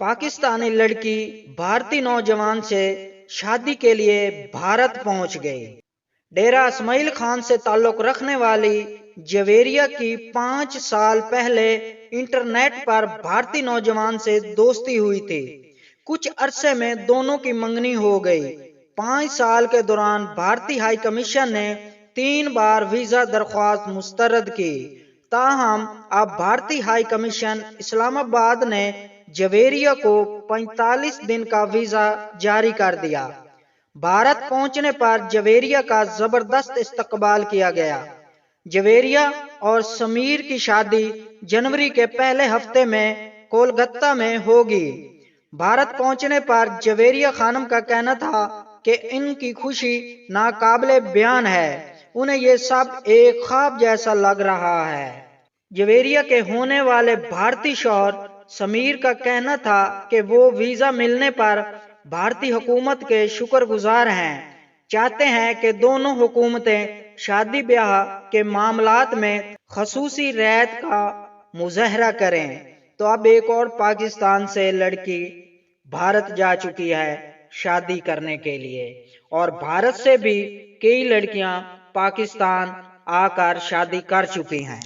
पाकिस्तानी लड़की भारतीय नौजवान से शादी के लिए भारत पहुंच गई। डेरा इस्माइल खान से ताल्लुक रखने वाली जवेरिया की 5 साल पहले इंटरनेट पर भारतीय नौजवान से दोस्ती हुई थी। कुछ अरसे में दोनों की मंगनी हो गई। 5 साल के दौरान भारतीय हाई कमीशन ने 3 बार वीजा दरख्वास्त मुस्तरद की। ताहम अब भारतीय हाई कमीशन इस्लामाबाद ने जवेरिया को 45 दिन का वीजा जारी कर दिया। भारत पहुंचने पर जवेरिया का जबरदस्त इस्तकबाल किया गया। जवेरिया और समीर की शादी जनवरी के पहले हफ्ते में कोलकाता में होगी। भारत पहुंचने पर जवेरिया खानम का कहना था कि इनकी खुशी नाकाबिले बयान है। उन्हें ये सब एक ख्वाब जैसा लग रहा है। जवेरिया के होने वाले भारतीय शौहर समीर का कहना था कि वो वीजा मिलने पर भारतीय हुकूमत के शुक्रगुजार हैं, चाहते हैं कि दोनों हुकूमतें शादी ब्याह के मामलात में खसूसी रियायत का मुजाहरा करें। तो अब एक और पाकिस्तान से लड़की भारत जा चुकी है शादी करने के लिए, और भारत से भी कई लड़कियां पाकिस्तान आकर शादी कर चुकी हैं।